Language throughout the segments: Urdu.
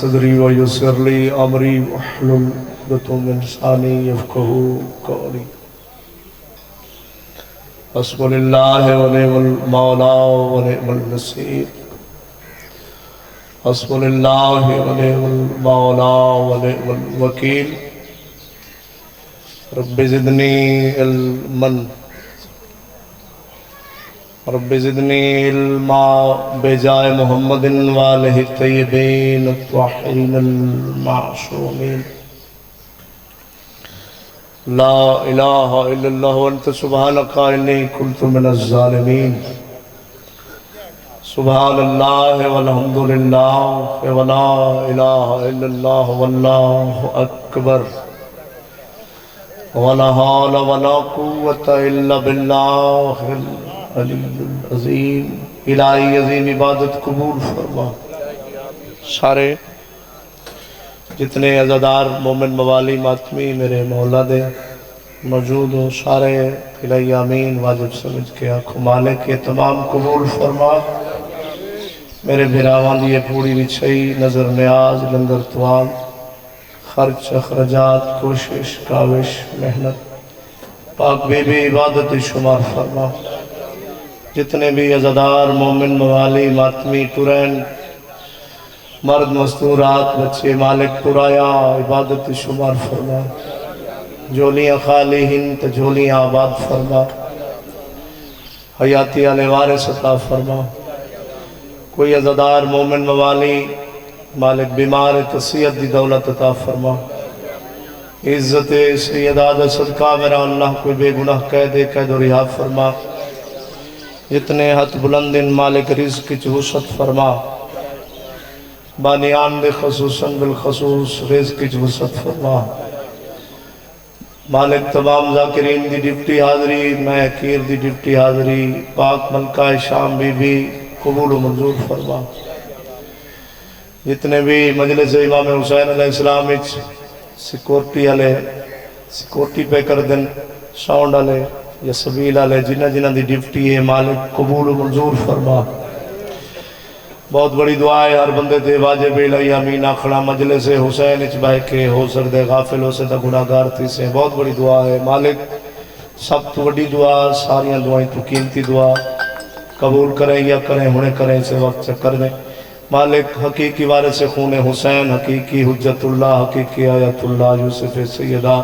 صدری ویسر لی امری واحلل عقدۃ من لسانی یفقهوا قولی حسبنا اللہ ونعم المولا ونعم النصیر حسبنا اللہ ونعم المولا ونعم الوکیل رب زدنی علما رب زدنی علما بجائے محمد والہ الطیبین الطاہرین المعصومین لا الہ الا اللہ وانت سبحانک انی کنت من الظالمین سبحان اللہ والحمدللہ ولا الہ الا اللہ واللہ اکبر ولا حول ولا قوة الا باللہ علی العظیم۔ الہی عظیم عبادت قبول فرما۔ سارے جتنے عزادار مومن موالی ماتمی میرے مولا دے موجود ہو سارے الہی آمین واجب سمجھ کے آنکھوں مالک کے تمام قبول فرما۔ میرے بھراوان دیئے پوری بچھئی نظر نیاز لنگر توان خرچ اخرجات کوشش کاوش محنت پاک بے بے عبادت شمار فرما۔ جتنے بھی عزادار مومن موالی ماتمی ٹرین مرد مستورات بچے مالک ٹرایا عبادت شمار فرما۔ جولیاں خالی ہند جولیاں آباد فرما۔ حیاتی آل وارث عطا فرما۔ کوئی عزادار مومن موالی مالک بیمار تصیت دی دولت عطا فرما۔ عزت سیدہ دا صدقہ میرا اللہ کوئی بے گناہ قید و رہا فرما۔ جتنے ہاتھ بلند ان مالک رزق کی وسعت فرما۔ بانیان دے خصوصاً بالخصوص رزق کی وسعت فرما۔ مالک تمام ذاکرین دی ڈپٹی حاضری میں حقیر دی ڈپٹی حاضری پاک ملکہ شام بی بی قبول و منظور فرما۔ جتنے بھی مجلس امام حسین علیہ السلام سیکورٹی والے سیکورٹی پہ کر دن ساؤنڈ والے یا سبیل والے جنہ جنہ دی ڈپٹی ہے مالک قبول و منظور فرما۔ بہت بڑی دعا ہے ہر بندے تے واجب الہی آمین آخنا مجلس حسین اچ بہ کے ہو سکدے غافل ہو سکدے گناہگار تھی سے بہت بڑی دعا ہے۔ مالک سب تو بڑی دعا ساریاں دعائیں تو قیمتی دعا قبول کریں یا کریں ہونے کریں اسے وقت سے کر دیں۔ مالک حقیقی وارث خون حسین حقیقی حجت اللہ حقیقی آیت اللہ یوسف سیدہ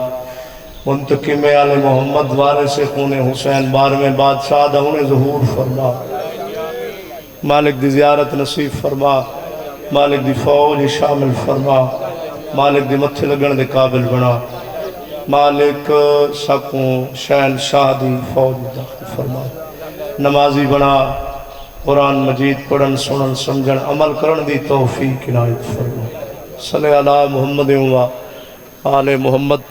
منتقم آل محمد وارث خون حسین بارہویں بادشاہ دا انہیں ظہور فرما۔ مالک دی زیارت نصیب فرما۔ مالک دی فوج شامل فرما۔ مالک دی متھے لگن دے قابل بنا۔ مالک سکوں شہن شاہ دی فوج داخل فرما۔ نمازی بنا قرآن مجید پڑھن سنن سمجھن عمل کرن دی توفیق عنایت فرما۔ صلی اللہ محمد و آل محمد۔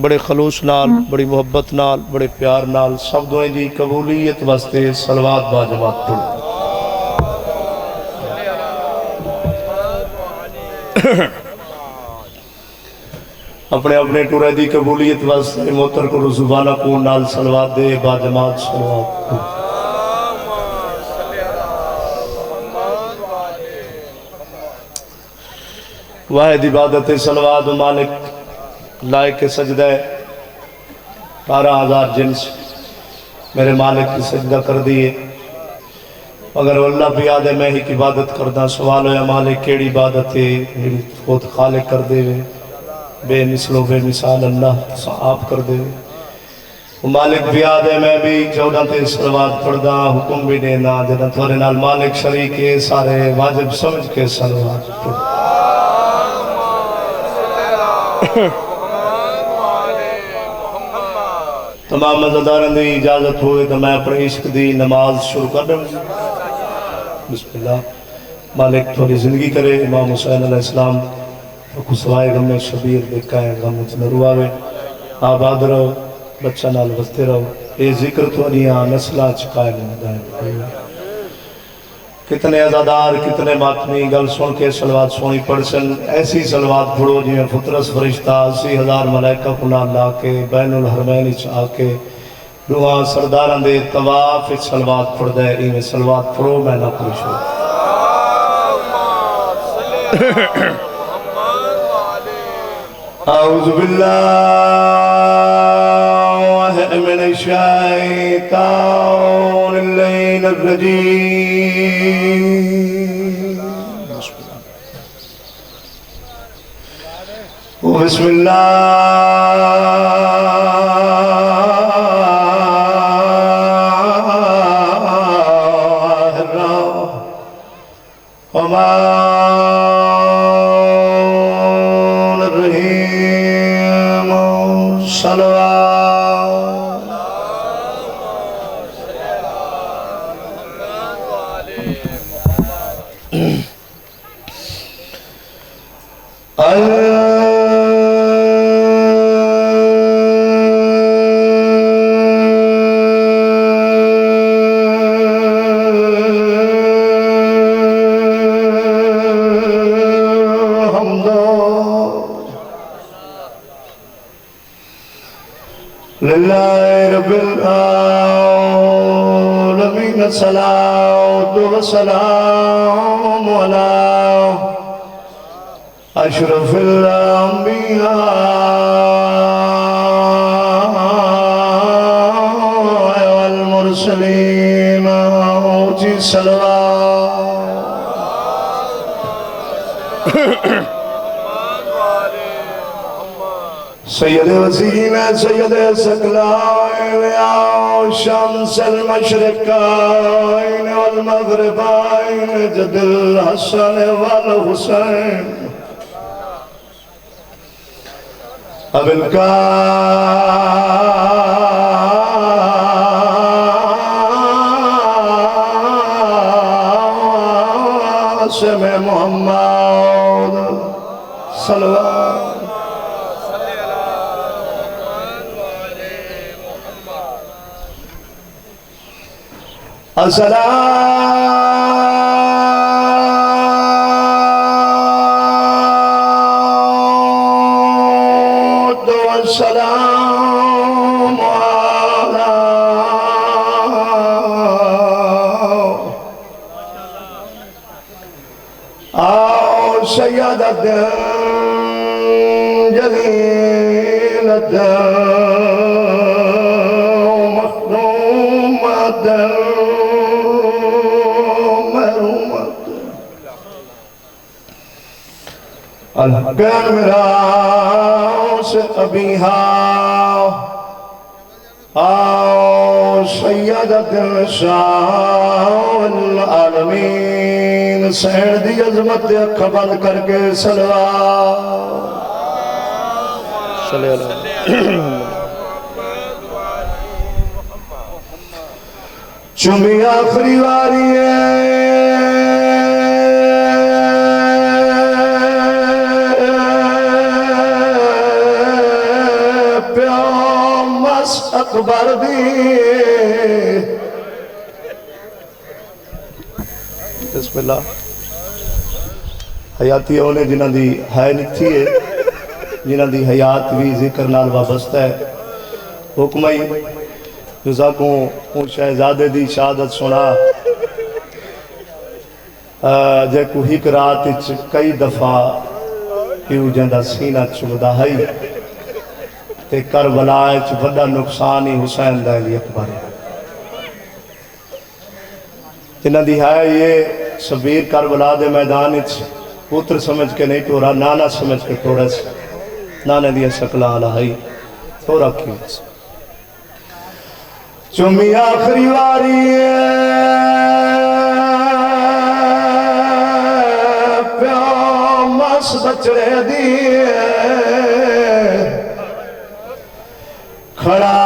بڑے خلوص نال بڑی محبت نال بڑے پیار نال سب دعائیں دی قبولیت واسطے صلوات با جماعت پڑھ۔ اپنے اپنے ٹورے دی قبولیت واسطے موتر کو زبانہ کو نال صلوات دے با جماعت صلوات پڑھ۔ واحد عبادت صلوات و مالک لائق سجدہ 12,000 جنس میرے مالک کی سجدہ کر دیئے۔ اگر اللہ بھی آدھے میں ہی کی عبادت کردہ سوال ہے مالک کیڑی عبادت ہے میری خود خالق کر دے وے بے مثل و بے مثال اللہ آپ کر دے وہ مالک بھی آدھے میں بھی 14 تے صلوات پڑھدا حکم بھی دینا جنہ تھوڑے نال مالک شریک ہے سارے واجب سمجھ کے صلوات پڑھ۔ تمام عزاداروں دی اجازت ہوئے تو میں اپنے عشق دی نماز شروع کر دوں۔ بسم اللہ۔ مالک تھوڑی زندگی کرے امام حسین علیہ السلام کو سوائے غم شبیر دیکھا ہے غم نرو آوے آباد رہو بچہ نال وستے رہو اے ذکر تھوڑیاں نسلہ چکائے دائیں۔ کتنے عزادار کتنے ماتمی گل سن کے صلوات سونی پڑھ سن ایسی صلوات پڑھو جی میں فطرس فرشتہ 80,000 ملائکہ کنا لا کے بین الحرمین آ کے دعا سرداران دے طواف صلوات پڑھ دے ایویں صلوات پڑھو میں نہ پوچھو۔ أعوذ بالله من الشيطان اللعين الرجيم بسم الله الرحمن الرحيم صلوات لله رب العالمين الصلاة والسلام على أشرف الأنبياء والمرسلين أوتي صلوات سید وسیم سید ثقلین یا شمس المشرقین والمغربین جد الحسن والحسین ابو القاسم محمد صلوات الصلاة والسلام على سيدة جليلة مخدومة الحقان مراس أبيها سيدة النساء العالمين سید دی عظمت اکھا بند کر کے صلوات صلی اللہ چمی آخری واری ہے اکبر دی بسم اللہ حیاتی ہونے جنہ دی ہے لکھی ہے جنہ دی حیات بھی ذکر نال وابستہ ہے حکمائی جزاکوں اون شہزادے دی شہادت سنا جے کو ہی کرات کئی دفعہ کیوں جندہ سینہ چودہ ہے تے کربلا اچ بڑا نقصان ہی حسین دا علی اکبر ہے جنہ دی ہے یہ صبیر کربلا دے میدان اچ پوتر سمجھ کے نہیں ٹورا نانا سمجھ کے ٹورا سے نانے دیا شکلہ آلہائی ٹورا کیوں چمی آخری واری پیامس بچڑے دیئے کھڑا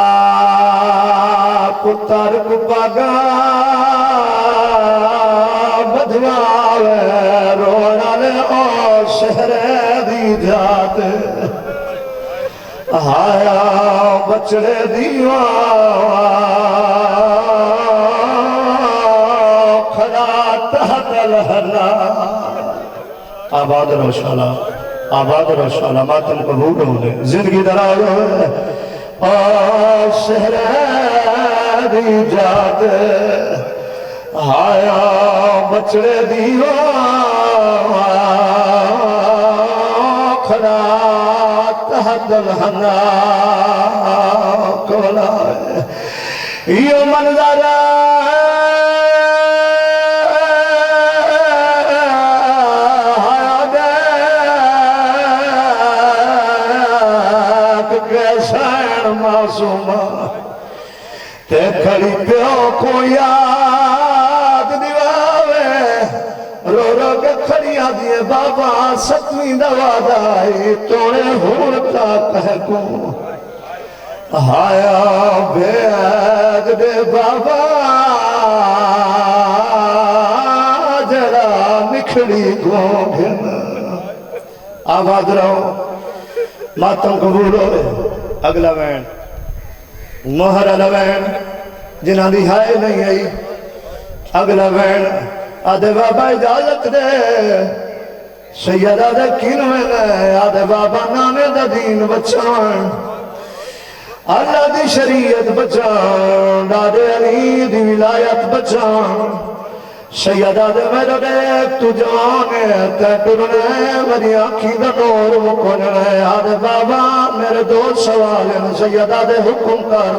پتر کو پاگا بدھواوے رونا لے او شہر دی جات آیا بچڑے دیوان کھڑا تحت الہرنا آباد روشالا ماتم قبول ہونے زندگی دراز ہوئے شہر دی جات آیا بچڑے دیوان دلہنا کولا یہ منظر تے کھڑی پیو کو یاد دیواوے رو رو کے کھڑی آدھیے بابا ستویں دوا دائی توڑے ہونتا کہہ کو آیا بیگ دے بابا جڑا نکھڑی گھن آباد رہو ماتم قبول ہوئے اگلا وین مہر لوین جنہاں دی ہائے نہیں آئی اگلا وین آدھے بابا اجازت دے سیدہ دے کینویں لے آدھے بابا نانے دا دین بچان اللہ دی شریعت بچان دادے علی دی ولایت بچان سیدہ دے میرے دیکھ تو جانے تے ٹرنے میری آنکھی دا نور مکنے آدھے بابا میرے دو سوال ہیں سیدہ دے حکم کر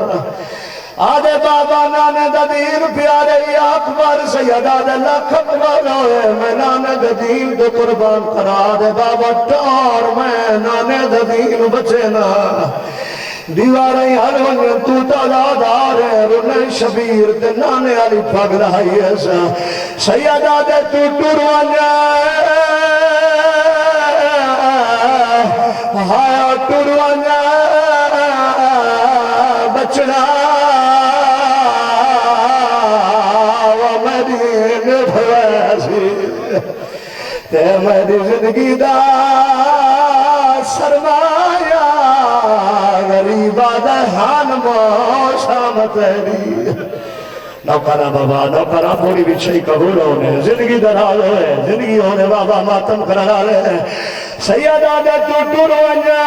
آدھے بابا نانے دا دین پیارے اکبر سیدہ دے لاکھ اکبر ہوئے میں نانے دا دین دے قربان کرا آدھے بابا ٹار میں نانے دا دین بچے نا دیواریں ہر ونگن تو تازادار ہے رنن شبیر تے نانے علی پھگ رہائی ایسا سیدہ دے تو ٹروانا ہایا ٹروانا بچنا ومدین بھویسی تے میری زندگی دا سرمایہ غریبہ دہان موشام تیری نوکرہ بابا نوکرہ پوری بچھئی قبول ہونے زندگی دراز ہوئے زندگی ہونے بابا ماتم کرنا لے سیدہ دے تو ٹروانا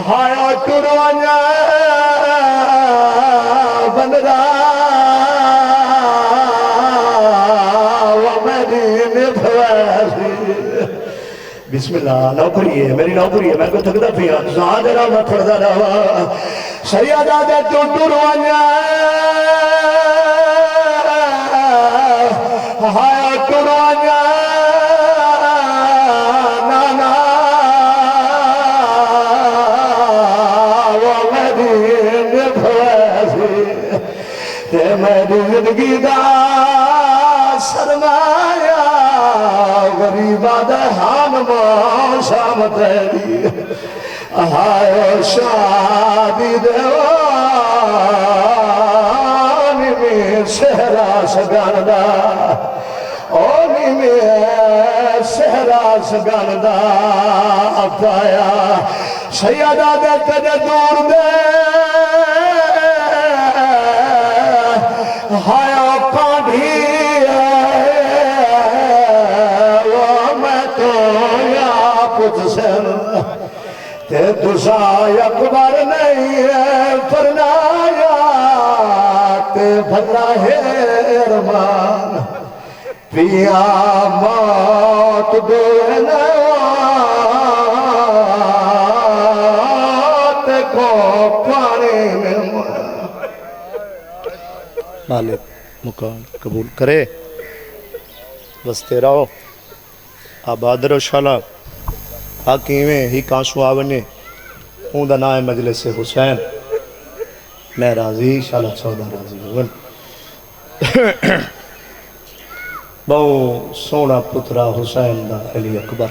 ہایا ٹروانا بندہ بسم اللہ نوکری ہے میری نوکری ہے میں کو تھکدا پیا زاد را میں پڑھدا رہا سیدہ دے تو ٹروانا ہایا ٹروانا نانا وہ مدین بھویسی تے میری زندگی دا سرمایہ غریبہ دہان موشام تیری آئے شادی دیوانی میں سہرا سگاندہ اونی میں سہرا سگاندہ پایا سیدہ دے تجھے دور دے ہایا پاندھی تے دسائی اکبر نہیں ہے فرنایا تے بھلا ہے ارمان پیا موت دے تے کو پانے میں مالک مکان قبول کرے بس تیرا ہو آبادر و شالا حاکیمیں ہی کانشو آونے اون دا نائے مجلس حسین میں راضی شالا چودہ راضی ہوگن بہو سونا پترا حسین دا علی اکبر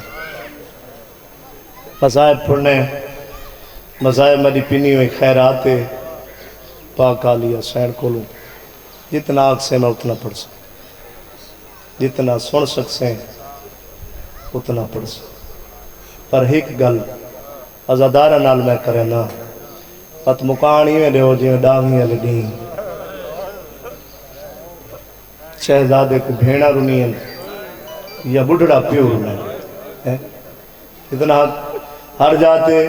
مذائب پڑھنے مذائب مدی پینی ہوئی خیرات پاک علی حسین کولوں جتنا آگ سے میں اتنا پڑھ سکیں جتنا سن سکیں اتنا پڑھ سکیں پر ایک گل ازادارہ نال میں کرے نا پت مکانی میں لے ہو جی ڈاویں لڈیں شہزادے کو بھیڑا رونی ہے یا بڑھڑا پیو رونا ہے اتنا ہر جاتے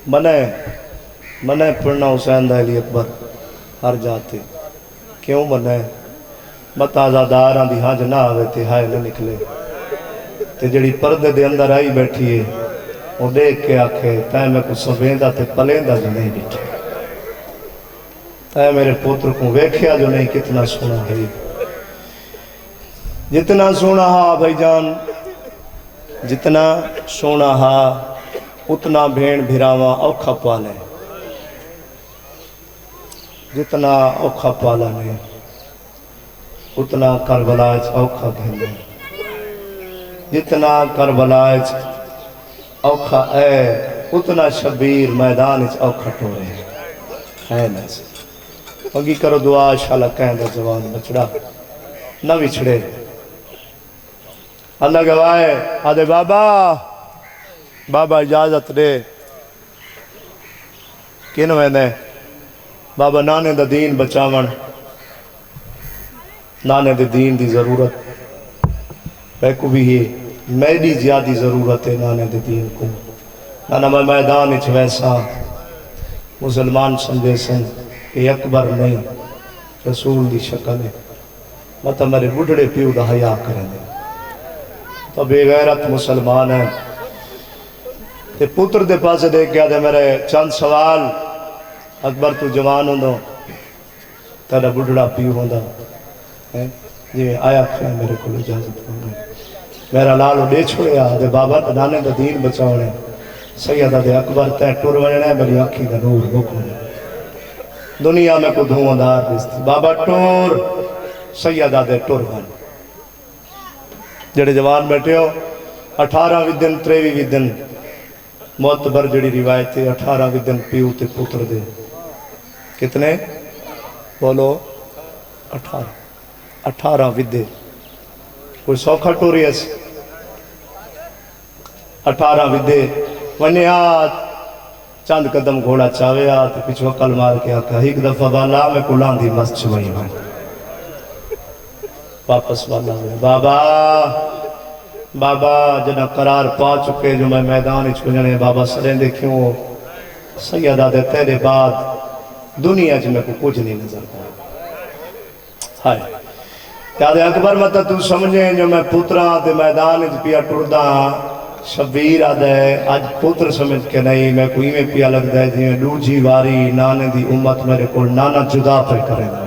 منہ پڑھنا حسین دا علی اکبر ہر جاتے کیوں منہ مت آزاداراں دی ہاں جنا آوے تے ہائے نہ نکلے تے جڑی پردے دے اندر آئی بیٹھی ہے وہ دیکھ کے آکھے تے میں کو سبیندہ تے پلیندہ جو نہیں ڈٹھے، تے میرے پوتر کو ویکھیا جو نہیں کتنا سونا ہے، جتنا سونا ہا بھائی جان، جتنا سونا ہا اتنا بھین بھراواں اوکھا پالے، جتنا اوکھا پالا نے اتنا کربلاج اوکھا گھنے، جتنا کربلاج اوکھا اے اتنا شبیر میدان اچ اوکھا ٹورے ہے نا سی مگی کرو دعا شالہ کہندہ جوان بچڑا نہ وچھڑے اللہ گوائے آدھے بابا بابا اجازت دے کن ویندے بابا نانے دا دین بچاون، نانے دے دین دی ضرورت میں کو بھی ہے، میری زیادی ضرورت ہے نانے دے دین کو، نانا میں میدان اچ ویسا مسلمان سمجھے سن کہ اکبر نہیں رسول دی شکل ہے، مطلب میرے بڑھڑے پیو دا حیاء کریں دے تو بے غیرت مسلمان ہیں، تے پتر دے پاسے دیکھ گیا دے میرے چند سوال، اکبر تو جوان ہوں دو تیرا بڑھڑا پیو ہوں دا جی آیا کھائے میرے کو اجازت ہوں گے میرا لالو دے چھوڑیا دے بابا نانے دا دین بچاؤنے سیدہ دے اکبر تے ٹور وجنے میری آنکھی دا نور بکھونے دنیا میں کو دھواں دار دیستی بابا ٹور سیدہ دے ٹور ون جڑے جوان بیٹھے ہو 18ویں دن 23ویں دن معتبر جڑی روایت ہے 18ویں دن پیو تے پتر دے کتنے بولو 18ویں دن کوئی سوکھا ٹوری ایسی 18ویں دن ونی آت چاند قدم گھوڑا چاوے آت پیچھو کل مار کے آکا ایک دفعہ والا میں کلان دی مست چھوئی میں واپس والا ہوئے بابا جنہ قرار پا چکے جو میں میدان اچھ جنے بابا سرین دے کیوں سیدہ دے تیرے بعد دنیا جو میں کو کچھ نہیں نظر پائے ہائے یاد اکبر مطا تو سمجھیں جو میں پتران دے میدان اچھ پیا ٹردہ شبیر آدھے آج پتر سمجھ کے نہیں میں کوئی میں پیا لگ دے جی میں لوجی واری نانے دی امت میرے کو نانا جدا پر کریں گا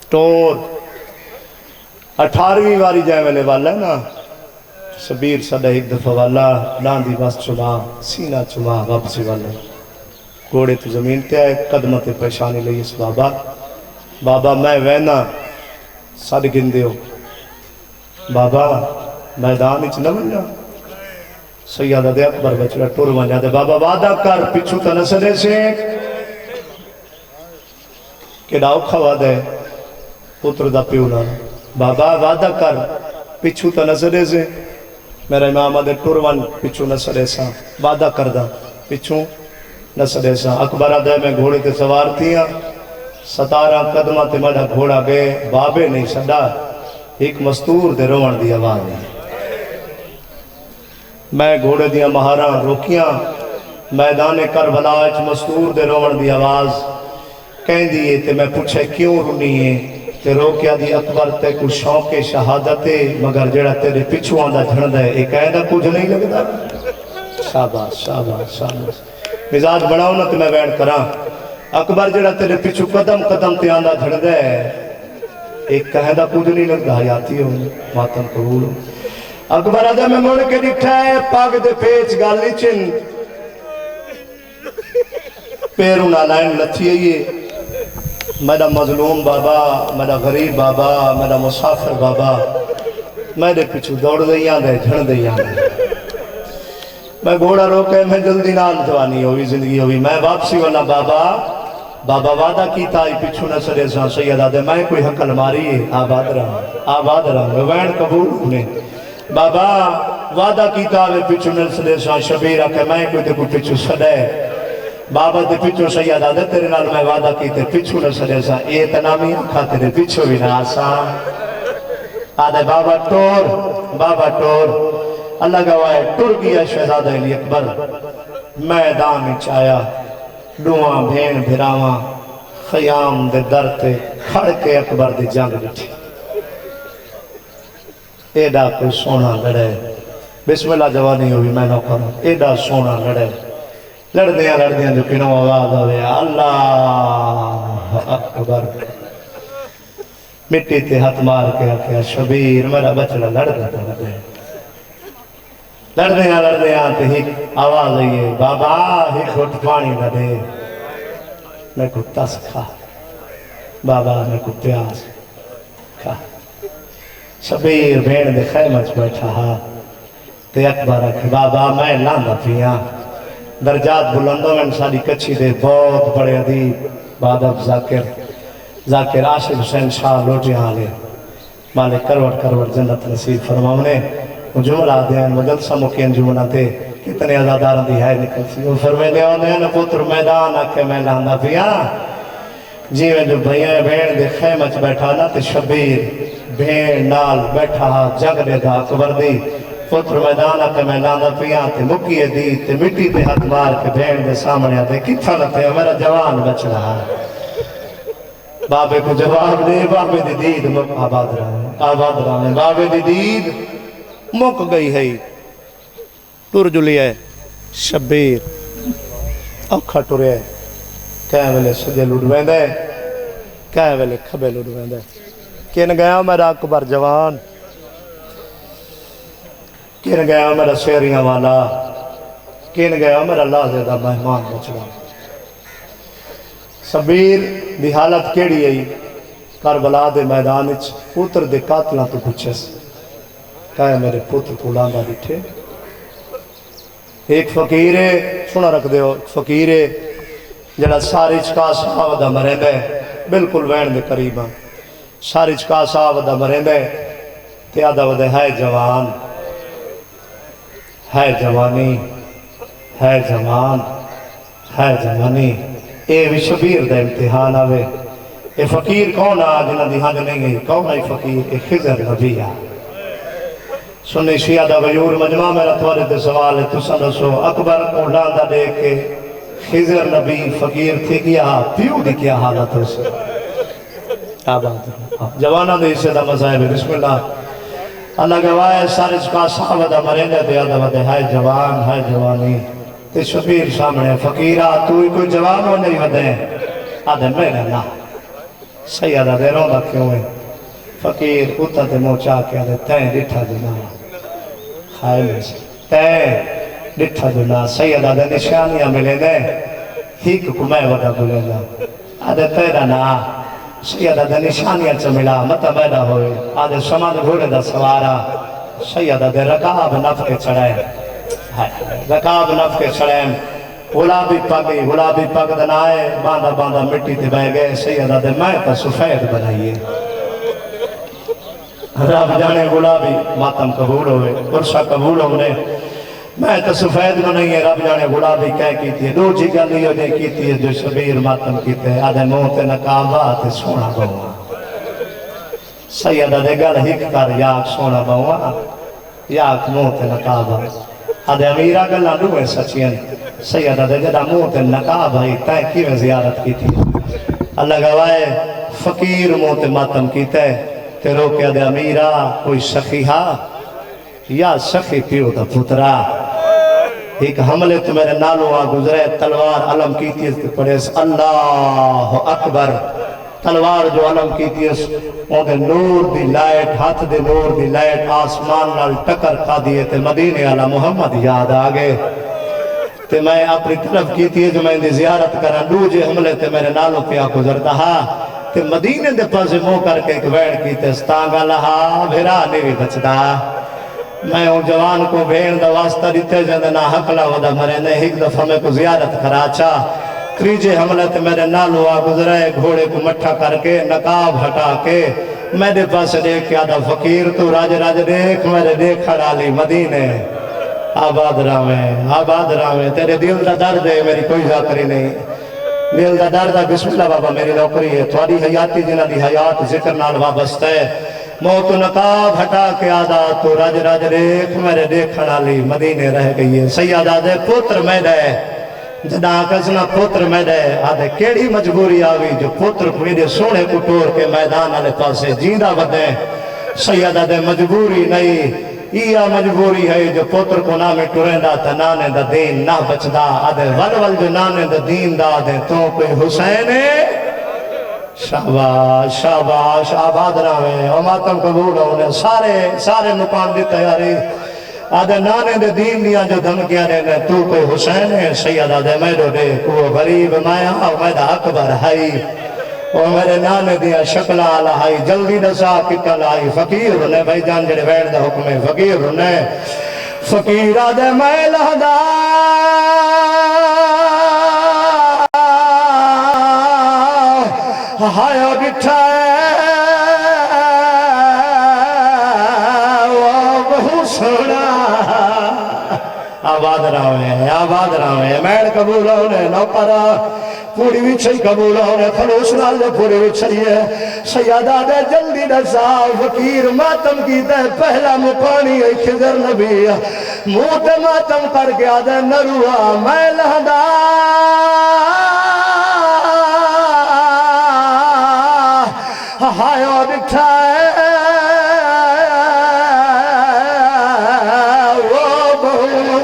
ٹور 18ویں واری جائے ملے والا ہے نا شبیر صدہ ایک دفعہ والا لاندی بس چما سینہ چما واپسی والا گوڑے تو زمین تے آئے قدمت پیشانی لئی اس بابا میں وینا سڑ گندے ہو بابا میدان اچھ نہ بنیا سیدہ دے اکبر بچڑا ٹور بنیا دے بابا وعدہ کر پچھو تا نسلے سے کہ ڈاؤ کھوا دے پتر دا پیونا بابا وعدہ کر پچھو تا نسلے سے میرا امام آدھے ٹور بن پچھو نسلے سا وعدہ کر دا پچھو نسلے سا اکبر آدھے میں گھوڑے تے سوار تھیا 17 قدمہ تے مڈا گھوڑا گئے بابے نہیں سڑا ایک مستور دے روان دی آواز ہے میں گھوڑے دیا مہاراں روکیاں میدان کربلا اچ مستور دے روان دی آواز کہیں دیئے تے میں پوچھے کیوں رونی ہے تے روکیا دی اکبر تے کو شوق شہادت مگر جڑا تیرے پچھو آندہ جھڑ دے ایک قیدہ کچھ نہیں لگتا شاباش شاباش شاباش مزاج بڑھاؤ نا تے میں وین کراں اکبر جڑا تیرے پچھو قدم قدم تے آندہ جھڑ دے ایک قیدہ کچھ نہیں لگتا حیاتی ہو ماتم قبول ہو اکبر آدھا میں موڑ کے دکھتا ہے پاک دے پیچ گالی چن پیروں نالائن لتھی ہے یہ میرا مظلوم بابا میرا غریب بابا میرا مسافر بابا میرے پچھو دوڑ دیاں دے جھڑ دیاں دے میں گھوڑا روکے میں جلدی نال جوانی ہوئی زندگی ہوئی میں واپسی والا بابا وعدہ کیتا ہی پچھو نہ سرے سان سیدہ دے میں کوئی حقل ماری ہے آباد رہا میں وین قبول ہونے بابا وعدہ کیتا ہے پچھو نہ سرے سان شبیرہ کہ میں کوئی دے کوئی پچھو سڑے بابا دے پچھو سیدہ دے تیرے نال میں وعدہ کیتے پچھو نہ سرے سان اے تنامی آکھا تیرے پچھو بھی نہ آسان آدھے بابا ٹور اللہ گواہ ٹر گیا شہزادہ علی اکبر میدان میں چایا ڈوہاں بھین بھراواں خیام دے در تے کھڑ کے اکبر دے جنگ لٹھی ایڈا کوئی سونا لڑے بسم اللہ جوانی ہوئی میں نو کروں ایڈا سونا لڑے لڑدیاں جو کنوں آواز ہوئے اللہ اکبر مٹی تے ہاتھ مار کے آکھیا شبیر میرا بچڑا لڑ دیتا ہے لڑدیاں تے ہی آواز آئیے بابا ہی گھٹ پانی نہ دے میں کو تس کھا بابا میں کو پیاس کھا شبیر بھیڑ دے خیمہ چ بیٹھا ہا تے اکبر آکھے بابا میں لاندہ پیاں درجات بلندوں میں ساری کچھی دے بہت بڑے ادیب بادب ذاکر عاشق حسین شاہ لوٹیاں آلے مالک کروڑ جنت نصیب فرماؤنے جملہ دین مجلسہ مکین جملہ تے کتنے ازاداروں دی ہے نکل سی وہ فرمے لے آنے ہیں پتر میدان آکے میں لاندہ پیاں جی میں جو بھئیاں بھین دے خیمہ چ بیٹھا نا تے شبیر بھین نال بیٹھا جگ دے دا اکبر دی پتر میدان آکے میں لاندہ پیاں تے مکیے دی تے مٹی تے ہاتھ مار کے بھین دے سامنے آتے کتھا لتے ہیں میرا جوان بچ رہا ہے بابے کو جواب دے بابے دی دید مک آباد رہا ہے بابے دی دید مک گئی ہے ٹور جلی ہے شبیر اوکھا ٹورے ہے کہیں ویلے سجے لڑویں دے کہیں ویلے کھبے لڑویں دے کین گیا میرا اکبر جوان کین گیا میرا شیریاں والا کین گیا میرا اللہ زیدہ مہمان بچڑا شبیر دی حالت کیڑی ہے کربلا دے میدان اچ پوتر دے قاتلاں تو پوچھے سے کہے میرے پوتر کو لاندہ بیٹھے ایک فقیر ہے سنا رکھ دے ہو فقیر ہے جڑا ساری چکا صاحب دا مرین دے بالکل وین دے قریبا ساری چکا صاحب دا مرین دے تیادہ ودے ہے جوان ہے جوانی ہے جوان ہے جوانی اے بھی شبیر دے امتحان آوے اے فقیر کون آ جنہ دی ہاں نہیں گئی کون آئی فقیر اے خضر نبی آ سنی شیعہ دا غیور مجمع میرا توارے دے سوال ہے تو سنسو اکبر کو لاندہ دے کے خضر نبی فقیر تھے کیا پیو دی کیا حالت ہو سے آباد جوانہ دے اسے دا مذاہب بسم اللہ اللہ گواہ سارے چکا صحابہ دا مرینہ دے آدھا ودے ہے جوان ہے جوانی تے شبیر سامنے فقیرہ تو ہی کوئی جوان ہو نہیں ودے آدھے میرے نا سیدہ دے روندہ کیوں ہے فقیر اتا تے موچا کے آدھے تین ڈٹھا دینا خائل ہے تین ڈٹھا دینا سیدہ دے نشانیاں ملے دے ہیک کو میں ودا بلے نا آدھے تیرا نا سیدہ دے نشانیاں چا ملا مطا بیدہ ہوئے آدھے سمان گھوڑے دا سوارا سیدہ دے رکاب نف کے چڑھائے رکاب نف کے چڑھائے غلابی پگ دنائے باندھا مٹی تے بہ گئے سیدہ دے میں تا سفید بنائیے رب جانے غلابی ماتم قبول ہوئے قرصہ قبول ہوئے میں تو سفید کو نہیں ہے رب جانے غلابی کہہ کیتی ہے دو جی گلی ہو جائے کیتی ہے جو شبیر ماتم کیتے ہیں آدھے موتے نقابہ آتے سونا بہوا سیدہ دے گل ہک کر یاک سونا بہوا یاک موتے نقابہ آدھے امیرہ گلہ دوئے سچین سیدہ دے جدہ موتے نقابہ ہی تائیں کیویں زیارت کی تھی اللہ گوائے فقیر موتے ماتم کیتے تے روکے دے امیرہ کوئی سخی ہا یا سخی پیو دا پترا ایک حملے تو میرے نالوں آ گزرے تلوار علم کیتی ہے پڑھے اللہ اکبر تلوار جو علم کیتی ہے وہ دے نور دی لائٹ ہاتھ دے نور دی لائٹ آسمان نال ٹکر کھا دیئے تے مدینے علی محمد یاد آگے تے میں اپنی طرف کیتی ہے جو میں دی زیارت کرا دو جے حملے تے میرے نالوں پہ آ گزرتا ہاں تے مدینے دے پاسے مو کر کے ایک ویڑ کی تے ستانگا لہا بھیرا نیوی بچدا میں ہوں جوان کو بھیڑ دا واسطہ دیتے جاندے نا حقلہ ودا مرے نے ایک دفعہ میں کو زیارت کراچا کریجے حملہ تے میرے نالو آ گزرے گھوڑے کو مٹھا کر کے نقاب ہٹا کے میرے پاس دیکھ کے آدھا فقیر تو راج دیکھ میرے دیکھ ڈالی مدینے آباد راویں تیرے دل دا درد ہے میری کوئی ذاکری نہیں دل دا درد ہے بسم اللہ بابا میری نوکری ہے تھوڑی حیاتی جنہ دی حیات ذکر نال وابستہ ہے موت نقاب ہٹا کے آدھا تو راج دیکھ میرے دیکھنا لی مدینے رہ گئی ہے سیدہ دے پوتر میں دے جدا کسنا پوتر میں دے آدھے کیڑی مجبوری آوی جو پوتر کو میرے سونے کو ٹور کے میدان آلے پاسے جیندہ بدے سیدہ دے مجبوری نہیں یا مجبوری ہے جو پوتر کو نام ٹریندا تا نانے دا دین نہ بچدا آدھے ول جو نانے دا دین دا دے تو کوئی حسین شاباش شاباش آباد راوے او ماتم قبول ہونے سارے مقام دی تیاری آدھے نانے دے دین دیا جو دھمکیاں رہنے تو کوئی حسین ہے سیدہ دے میڈو دے کو غریب مایا او میڈا اکبر ہے او میرے نانے دیا شکل آلہ ہے جلدی نسا کتل آئی فقیر ہونے بھائی جان جڑے بیڑ دا حکم ہے فقیر ہونے فقیر آدھے میں لہدا ہائے او ڈٹھا آباد راوے میڑ قبول ہونے نوکرہ پوری وچھئی قبول ہونے خلوص نال دے پوری وچھئی ہے سیادہ دے جلدی نسا فقیر ماتم کی دے پہلا مقانی ہے خضر نبی موت ماتم کر گیا دے نروہ میں لہدا ہائے اور اٹھائے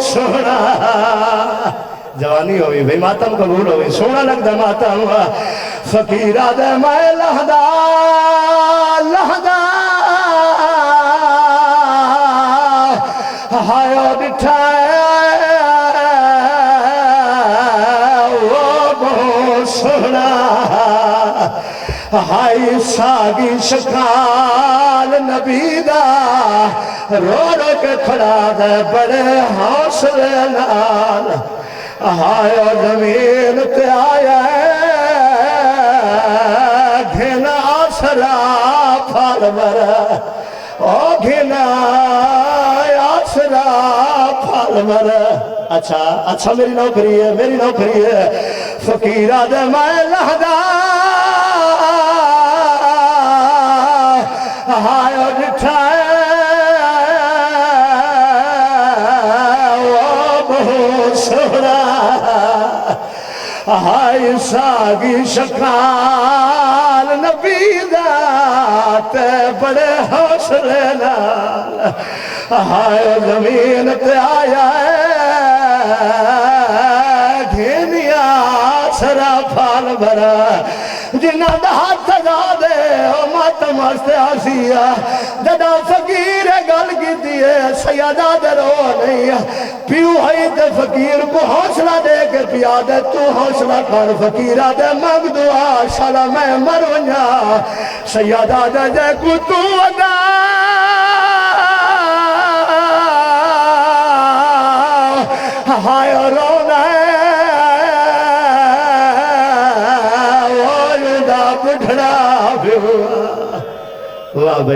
سونا جوانی ہوئی بھئی ماتم قبول ہوئی سونا لگ دا ماتم فقیر آدھے میں لہدا ہائے اور اٹھائے وہ بہت سونا ہائی ساگی شکال نبی دا رو رو کے کھڑا دے بڑے حوصلے نال ہائے اور زمین تے آیا ہے گھنا آسرا پھال مرا او گھنا آسرا پھال مرا اچھا میری نوکری ہے فقیرہ دے میں لہدا ہائے اور اٹھائے وہ بہت سونا ہائے ساگی شکال نبی دا تے بڑے حوصلے نال ہائے زمین تے آیا ہے گھنیا سرا پھال بھرا جنہ دا ہاتھ دا دے او ماتم واسطے آسیا جدا فقیر گل کی دیئے سیادہ دے رو نہیں پیو ہے تے فقیر کو حوصلہ دے کے پیا دے تو حوصلہ کر فقیرہ دے مانگ دعا شالا میں مرونیا سیادہ دے جے کو تو ادا ہائے رونا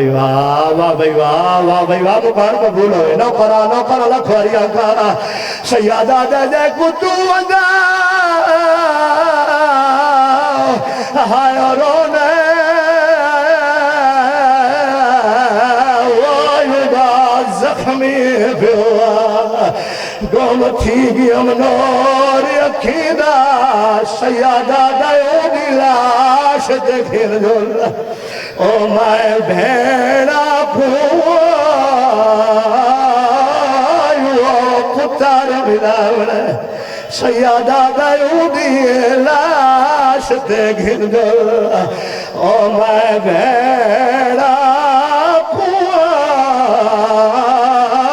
واہ بھئی واہ مقام قبول ہوئے نوکرہ لکھواری آنکھا سیادہ دے دے کتو ادا ہائے رونے وائدہ زخمی بیوا گم تھی گی امنور یقیدہ سیادہ دے دلاش دیکھیں جول او میں بھیڑا پھوائیو پتر ملاوڑے سیادہ دیودی لاش دیکھیں جول او میں بھیڑا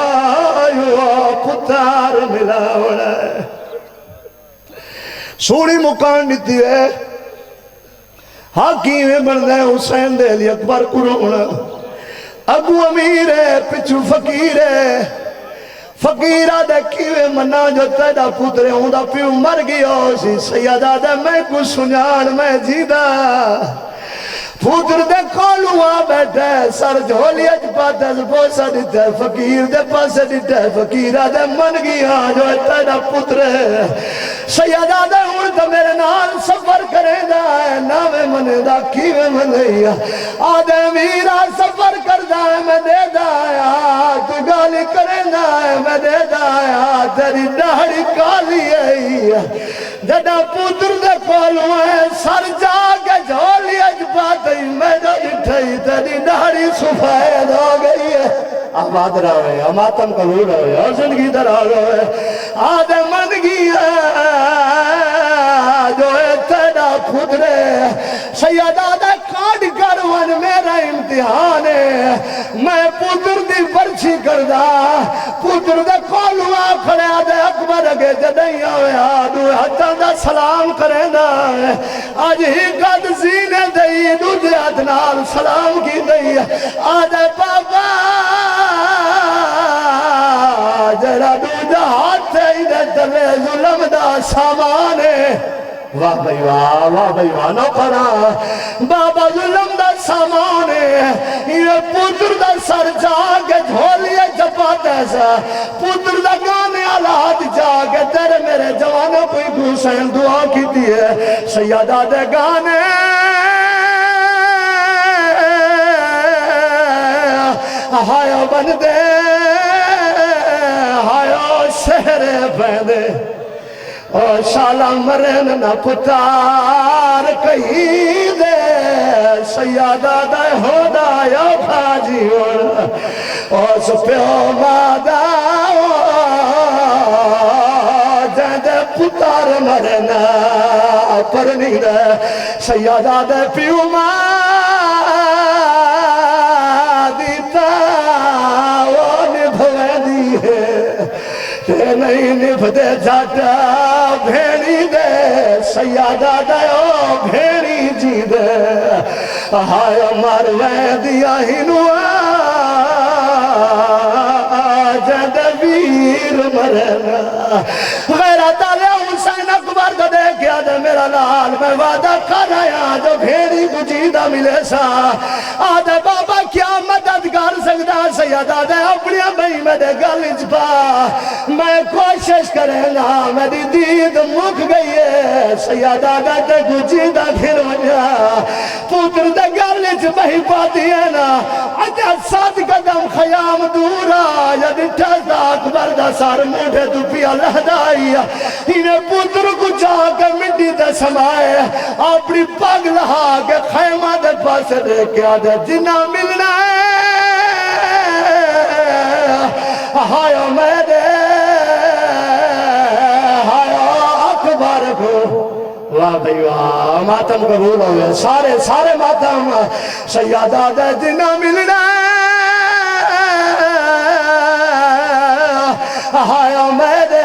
پھوائیو پتر ملاوڑے سوڑی مکان دیتی ہے حاکیم بندے حسین دے علی اکبر قرون ابو امیر ہے پچھو فقیر ہے فقیرہ دے کیوے منا جو تیدا پترے ہوں دا پیو مر گیا سی سیدہ دے میں کو سنیان میں جیدہ پتر دے کولوا بیٹھے سر جھولی اج پاتے بوسا دیتے فقیر دے پاسے دیتے فقیرہ دے من گیا جو تیدا پترے سیدہ دے تو میرے نال سفر کرے دا ہے ناوے منے دا کیوے منے آدھے میرا سفر کر دا ہے میں دے دا ہے تو گالی کرے دا ہے میں دے دا ہے تیری داڑھی کالی ہے جدا پتر دے کولوں ہے سر جا کے جھولی اج پاتے میں جو ڈٹھئی تیری داڑھی سفید ہو گئی ہے آباد رہے ماتم قبول ہوئے اور زندگی درار ہوئے آدھے من گیا جو ہے تیرا پترے سیدہ دے کاٹ کر ون میرا امتحان ہے میں پتر دی پرچی کردہ پتر دے کولوا کھڑے دے اکبر اگے جدائیاں ہوئے آدھو حتیٰ دا سلام کریں دا آج ہی قد زینے دئی دوجہ ادنال سلام کی دئی آدھے بابا جرا دوجہ ہاتھ ہی دے دلے ظلم دا سامانے واہ بھائی واہ نوکرا بابا ظلم دا سامانے یہ پتر دا سر جاگے جھولیے جپاتے سا پتر دا گانے آلات جاگے تیرے میرے جوانوں کوئی گھوسین دعا کی دیئے سیدہ دے گانے ہائیو بندے ہائیو شہر پیدے اور شالا مرن نہ پتار کہیں دے سیادہ دے ہو دا یا بھاجی اور سپیو مادہ جیدے پتار مرن پرنی دے سیادہ دے پیو دیتا وہ نبھوے دی ہے کہ نہیں نبھدے جاتا بھیڑی دے سیادہ دیو بھیڑی جی دے ہائے مروے دیا ہی نوا جد ویر مرنا غیرت علیہ حسین اکبر کو دیکھیا دے میرا لال میں وعدہ کر آیا جو بھیڑی کو جیدہ ملے سا آدھے بابا کیا مدد کر سکتا سیادہ دے اپنی بھئی میں دے گلج پا میں کوشش کریں گا میری دید مک گئی ہے سیادہ دے تے کو جیدہ پھر وجہ پتر دے گلج بہی پاتی ہے نا اجھا 7 قدم خیام دورا ید ٹھزدہ اکبر دا سار موڑے تو پیا لہدائی انہیں پتر کو جا کے مٹی دے سمائے اپنی پاگ لہا کے خیمہ دے پاس دے کیا دے جنہ ملنا ہے ہائیو میرے ہائیو اکبر کو واہ بھئی واہ ماتم قبول ہوئے سارے ماتم سیادہ دے جنہ ملنا ہائیو میرے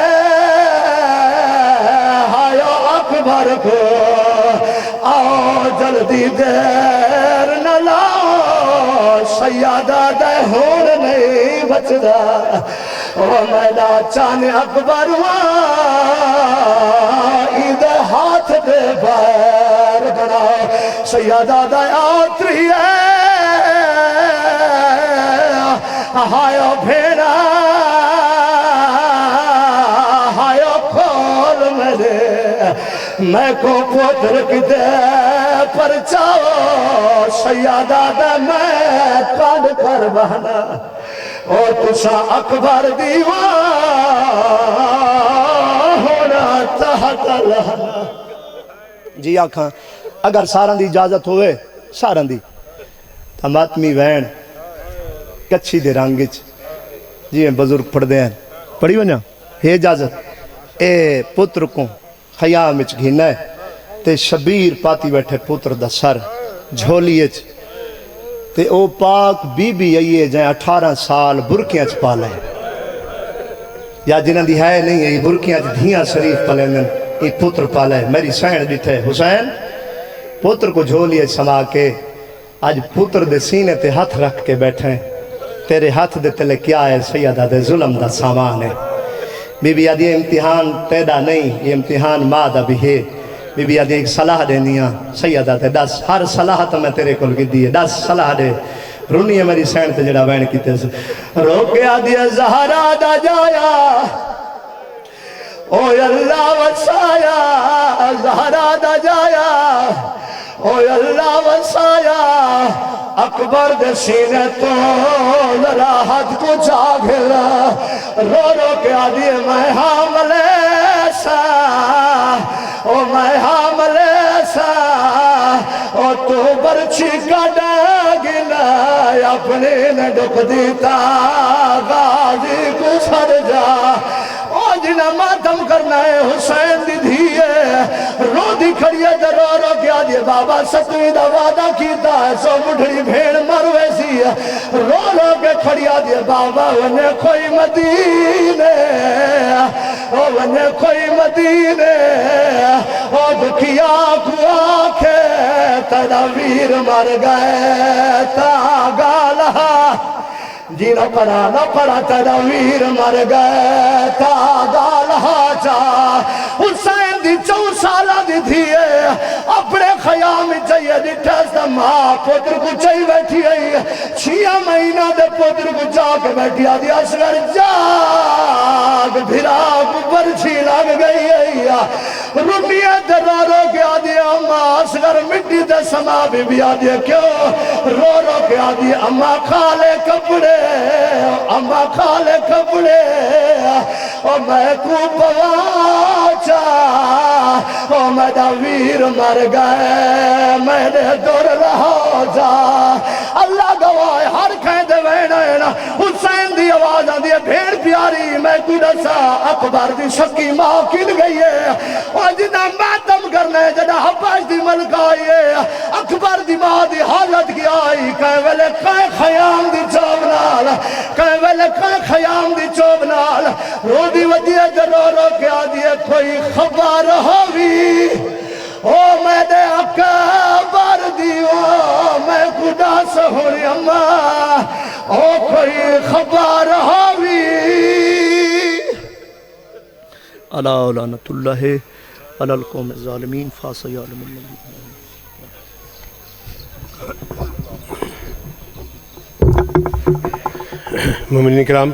ہائیو اکبر کو آؤ جلدی دیر نہ لاؤ سیادہ دے ہون نہیں بچدا او میڈا چانے اکبر ایدے ہاتھ دے بیر بناؤ سیادہ دے آتری ہے ہائیو بھیڑا ہائیو کھول میرے میں کو پتر کی دے پر چاہو سیادہ دے میں کاڑ کر بہنا اور تسا اکبر دیوان ہونا تحت لہنا جی آکھاں اگر سارن دی اجازت ہوئے سارن دی تماتمی وین کچھی دے رانگچ جی میں بزرگ پڑھ دے ہیں پڑھی ونیا ہے اجازت اے پتر کو خیام اچ گھینا ہے تے شبیر پاتی بیٹھے پتر دا سر جھولی اچ تے او پاک بی بی آئیے جائیں 18 سال برکیاں اچ پالے یا جنہاں دی ہے نہیں ہے یہ برکیاں اچ دھیاں شریف پالے میں یہ پتر پالے میری سین بیٹھے حسین پتر کو جھولی اچ سما کے آج پتر دے سینے تے ہاتھ رکھ کے بیٹھے تیرے ہاتھ دے تلے کیا ہے سیدہ دے ظلم دا سامان ہے بی بی آدھی امتحان پیدا نہیں یہ امتحان مادہ بھی ہے بی بی آدھی ایک صلاح دینیاں سیدہ تے 10 ہر صلاح تو میں تیرے کل کی دیئے 10 صلاح دے رونی ہے میری سین تے جڑا بین کی تیز روکے آدھی زہرہ دا جایا او اللہ وسایا زہرہ دا جایا او اللہ وسایا اکبر دے سینے تو راحت کو جاگلا رو رو کے آدھی میں حاملے سا او میں حاملے سا او تو برچی کڈا گلا اپنے نے ڈک دیتا غازی کو سر جا او جنہ ماتم کرنا ہے حسین دی دھیے رو دی کھڑیے در رو کیا دیے بابا ستویں دا وعدہ کیتا ہے سو مٹھڑی بھیڑ مر ویسی ہے رو کے کھڑیا دیے بابا انہیں کوئی مدینے او انہیں کوئی مدینے او دکھیا کو آنکھے تدویر مر گئے تا گالہ جی نہ پڑا تدویر مر گئے تا گالہ چا حسین دی 4 سالہ دی تھیے اپنے خیام چاہیے ڈٹھس دا ماں پتر کو چاہی بیٹھی ہے 6 مہینہ دے پتر کو چاہ کے بیٹھی آدھی اصغر جاگ بھرا کو برچھی لگ گئی ہے رمیہ درارو کے آدھی اماں اصغر مٹی دے سما بھی آدھی کیوں رو کے آدھی اماں کھالے کپڑے اماں کھالے کپڑے او میں کو پواچا او میں ویر مر گئے میں نے دور رہا جا اللہ گواہ ہر کھیندے وینا حسین دی آواز آدھی بھیڑ پیاری میں کو دسا اکبر دی شکی ماں کن گئی ہے اور جنہ ماتم کرنے جنہ حباش دی ملک آئی ہے اکبر دی ماں دی حالت کی آئی کہیں ویلے کہیں خیام دی چوبنال کہیں ویلے کہیں خیام دی چوبنال رو دی ودیہ جرورو کیا دیئے کوئی خبر ہوئی او میں دے اکبر دیو میں خدا سہوری اماں او کوئی خبر ہوئی علا لعنت اللہ علی القوم الظالمین فاسیعلم اللہ مومنین کرام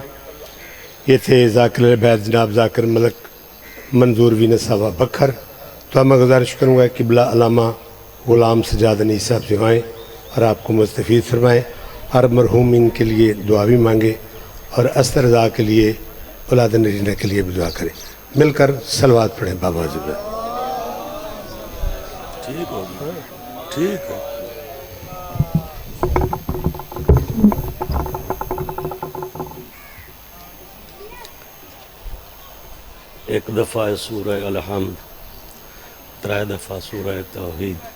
یہ تھے ذاکر العبید جناب ذاکر ملک منظور وینس صاحب بکھر تو میں گزارش کروں گا قبلہ علامہ غلام سجاد انیس صاحب سے آئیں اور آپ کو مستفید فرمائیں ہر مرحومین کے لیے دعا بھی مانگے اور استر رضا کے لیے اولاد نرینہ کے لیے بھی دعا کریں مل کر صلوات پڑھیں بابا زبر ٹھیک ہو گیا ٹھیک ہے ایک دفعہ سورہ الحمد 3 دفعہ سورہ توحید